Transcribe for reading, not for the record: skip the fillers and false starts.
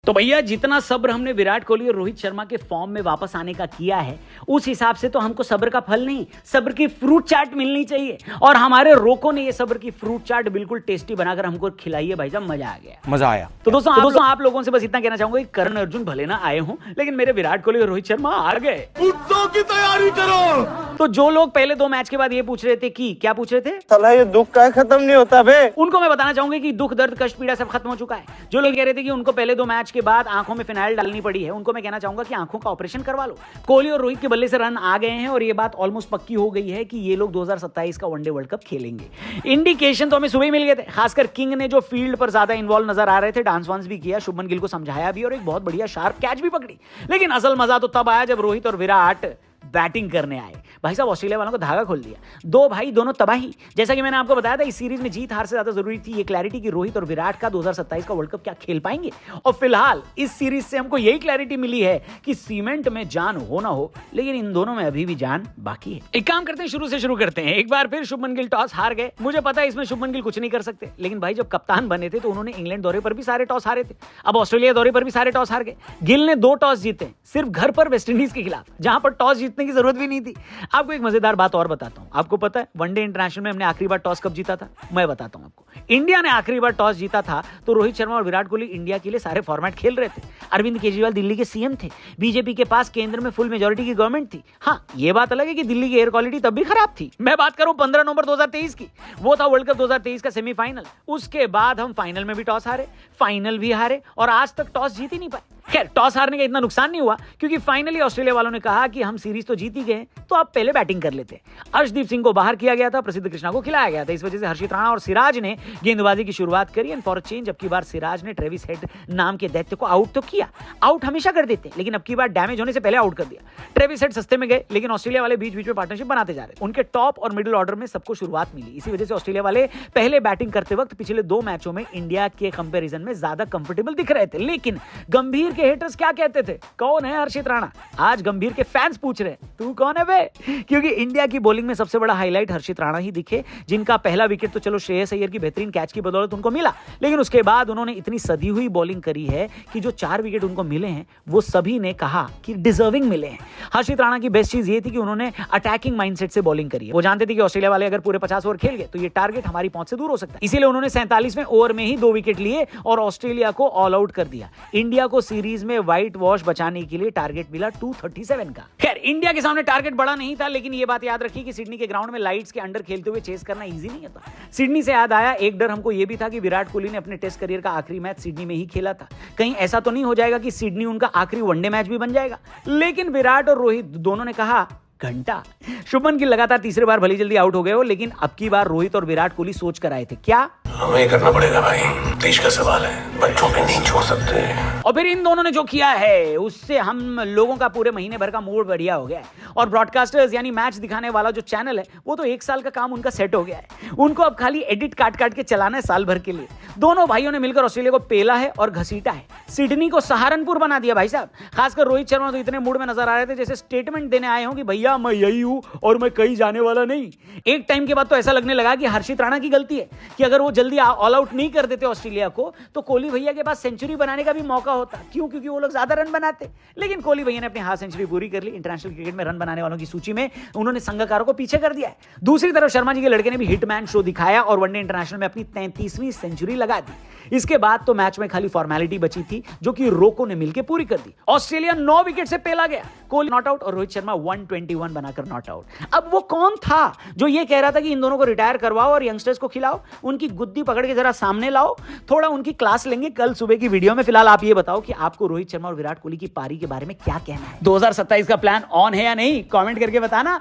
तो भैया जितना सब्र हमने विराट कोहली और रोहित शर्मा के फॉर्म में वापस आने का किया है, उस हिसाब से तो हमको सब्र का फल नहीं, सब्र की फ्रूट चाट मिलनी चाहिए। और हमारे रोको ने ये सब्र की फ्रूट चाट बिल्कुल टेस्टी बनाकर हमको खिलाई है भाई साहब, मजा आ गया, मजा आया। तो दोस्तों आप लोगों से बस इतना कहना चाहूंगा कि करण अर्जुन भले ना आए हों, लेकिन मेरे विराट कोहली और रोहित शर्मा आ गए। उत्सव की तैयारी करो। तो जो लोग पहले 2 मैच के बाद ये पूछ रहे थे कि क्या पूछ रहे थे, साला ये दुख का खत्म नहीं होता बे, उनको मैं बताना चाहूंगा कि दुख दर्द कष्ट पीड़ा सब खत्म हो चुका है। जो लोग कह रहे थे कि उनको पहले 2 मैच के बाद आंखों में फिनाइल डालनी पड़ी है, उनको मैं कहना चाहूंगा कि आंखों का ऑपरेशन करवा लो। कोहली और रोहित के बल्ले से रन आ गए हैं और ये बात ऑलमोस्ट पक्की हो गई है कि ये लोग 2027 का वनडे वर्ल्ड कप खेलेंगे। इंडिकेशन तो हमें सुबह ही मिल गए थे, खासकर किंग ने जो फील्ड पर ज्यादा इन्वॉल्व नजर आ रहे थे, डांस वांस भी किया, शुभमन गिल को समझाया भी और एक बहुत बढ़िया शार्प कैच भी पकड़ी। लेकिन असल मजा तो तब आया जब रोहित और विराट बैटिंग करने आए। भाई साहब ऑस्ट्रेलिया वालों को धागा खोल दिया। 2 भाई दोनों तबाही। जैसा कि मैंने आपको बताया था, इस सीरीज में जीत हार से ज्यादा जरूरी थी ये क्लैरिटी कि रोहित और विराट का 2027 का वर्ल्ड कप क्या खेल पाएंगे। और फिलहाल इस सीरीज से हमको यही क्लैरिटी मिली है कि सीमेंट में जान हो ना हो, लेकिन इन दोनों में अभी भी जान बाकी है। एक काम करते हैं, शुरू से शुरू करते हैं। एक बार फिर शुभमन गिल टॉस हार गए। मुझे पता है इसमें शुभमन गिल कुछ नहीं कर सकते, लेकिन भाई जब कप्तान बने थे तो उन्होंने इंग्लैंड दौरे पर भी सारे टॉस हारे थे, अब ऑस्ट्रेलिया दौरे पर भी सारे टॉस हार गए। गिल ने 2 टॉस जीते, सिर्फ घर पर वेस्टइंडीज के खिलाफ, जहां पर टॉस जीतने की जरूरत भी नहीं थी। आपको एक मजेदार बात और बताता हूं। आपको पता है वनडे इंटरनेशनल में हमने आखिरी बार टॉस कब जीता था? मैं बताता हूं आपको। इंडिया ने आखिरी बार टॉस जीता था तो रोहित शर्मा और विराट कोहली इंडिया के लिए सारे फॉर्मेट खेल रहे थे। अरविंद केजरीवाल दिल्ली के सीएम थे, बीजेपी के पास केंद्र में फुल मेजोरिटी की गवर्नमेंट थी। हाँ, ये बात अलग है कि दिल्ली की एयर क्वालिटी तब भी खराब थी। मैं बात करूं 15 नवंबर 2023 की, वो था वर्ल्ड कप 2023 का सेमीफाइनल। उसके बाद हम फाइनल में भी टॉस हारे, फाइनल भी हारे और आज तक टॉस जीत ही नहीं पाए। खैर, टॉस हारने का इतना नुकसान नहीं हुआ क्योंकि फाइनली ऑस्ट्रेलिया वालों ने कहा कि हम सीरीज तो जीत ही गए, तो आप पहले बैटिंग कर लेते। अर्शदीप सिंह को बाहर किया गया था, प्रसिद्ध कृष्णा को खिलाया गया था। इस वजह से हर्षित राणा और सिराज ने गेंदबाजी की शुरुआत करी एंड फॉर अ चेंज अब की बार सिराज ने ट्रेविस हेड नाम के दैत्य को आउट तो किया। आउट हमेशा कर देते, लेकिन अब की बार डैमेज होने से पहले आउट कर दिया। ट्रेविस हेड सस्ते में गए, लेकिन ऑस्ट्रेलिया वाले बीच बीच में पार्टनरशिप बनाते जा रहे। उनके टॉप और मिडिल ऑर्डर में सबको शुरुआत मिली। इसी वजह से ऑस्ट्रेलिया वाले पहले बैटिंग करते वक्त पिछले 2 मैचों में इंडिया के कंपैरिजन में ज्यादा कंफर्टेबल दिख रहे थे। लेकिन गंभीर के हेटर्स क्या कहते थे, कौन है हर्षित राणा? आज गंभीर के फैंस पूछ रहे हैं तू कौन है बे? क्योंकि इंडिया की बॉलिंग में सबसे बड़ा हाईलाइट हर्षित राणा ही दिखे, जिनका पहला विकेट तो चलो श्रेयस अय्यर की बेहतरीन कैच की बदौलत उनको मिला, लेकिन उसके बाद उन्होंने इतनी सधी हुई बॉलिंग करी है कि जो 4 विकेट उनको मिले हैं वो सभी ने कहा कि डिजर्विंग मिले हैं। हर्षित राणा की बेस्ट चीज ये थी कि उन्होंने अटैकिंग माइंडसेट से बॉलिंग करी है। वो जानते थे कि ऑस्ट्रेलिया वाले अगर पूरे 50 ओवर खेल गए तो ये टारगेट हमारी पहुंच से दूर हो सकता है, इसीलिए उन्होंने 47वें ओवर में ही 2 विकेट लिए और ऑस्ट्रेलिया को ऑल आउट कर दिया। इंडिया को सीरीज में व्हाइट वॉश बचाने के लिए टारगेट मिला 237 का। खैर, इंडिया के सामने टारगेट बड़ा नहीं था, लेकिन ये बात याद रखिए कि सिडनी के ग्राउंड में लाइट्स के अंडर खेलते हुए चेस करना इजी नहीं था। सिडनी से याद आया, एक डर हमको ये भी था कि विराट कोहली ने अपने टेस्ट करियर का आखिरी मैच सिडनी में ही खेला था। कहीं ऐसा तो नहीं हो जाएगा कि सिडनी उनका आखिरी वनडे मैच भी बन जाएगा। लेकिन विराट और रोहित दोनों ने कहा घंटा। शुभमन गिल लगातार तीसरी बार भली जल्दी आउट हो गए हो, लेकिन अब की बार रोहित और विराट कोहली सोच कर आए थे। क्या? हमें करना पड़ेगा भाई, देश का सवाल है, बच्चों पे नहीं छोड़ सकते। और फिर इन दोनों ने जो किया है उससे हम लोगों का पूरे महीने भर का मूड बढ़िया हो गया है। और ब्रॉडकास्टर्स यानी मैच दिखाने वाला जो चैनल है वो तो 1 साल का काम उनका सेट हो गया है। उनको अब खाली एडिट काट काट के चलाना है साल भर के लिए। दोनों भाइयों ने मिलकर ऑस्ट्रेलिया को पेला है और घसीटा है, सिडनी को सहारनपुर बना दिया भाई साहब। खासकर रोहित शर्मा तो इतने मूड में नजर आ रहे थे जैसे स्टेटमेंट देने आए हों कि भैया मैं यही हूं और मैं कहीं जाने वाला नहीं। एक टाइम के बाद तो ऐसा लगने लगा कि हर्षित राणा की गलती है कि अगर वो जल्दी ऑल आउट नहीं कर देते ऑस्ट्रेलिया को तो कोहली भैया के पास सेंचुरी बनाने का भी मौका होता। क्यों? क्योंकि वो लोग ज्यादा रन बनाते। लेकिन कोहली भैया ने अपनी हाफ सेंचुरी पूरी कर ली। इंटरनेशनल क्रिकेट में रन बनाने वालों की सूची में उन्होंने संगकारों को पीछे कर दिया है। दूसरी तरफ शर्मा जी के लड़के ने भी हिटमैन शो दिखाया और वनडे इंटरनेशनल में अपनी 33वीं सेंचुरी लगा दी। इसके बाद तो मैच में खाली फॉर्मेलिटी बची थी जो कि रोको ने मिलकर पूरी कर दी। ऑस्ट्रेलिया 9 विकेट से पेला गया। कोहली नॉट आउट और रोहित शर्मा 121 बनाकर नॉट आउट। अब वो कौन था जो ये कह रहा था कि इन दोनों को रिटायर करवाओ और यंगस्टर्स को खिलाओ? उनकी गुद्दी पकड़ के जरा सामने लाओ, थोड़ा उनकी क्लास लेंगे कल सुबह की वीडियो में। फिलहाल आप ये बताओ कि आपको रोहित शर्मा और विराट कोहली की पारी के बारे में क्या कहना है? 2027 का प्लान ऑन है या नहीं? कमेंट करके बताना।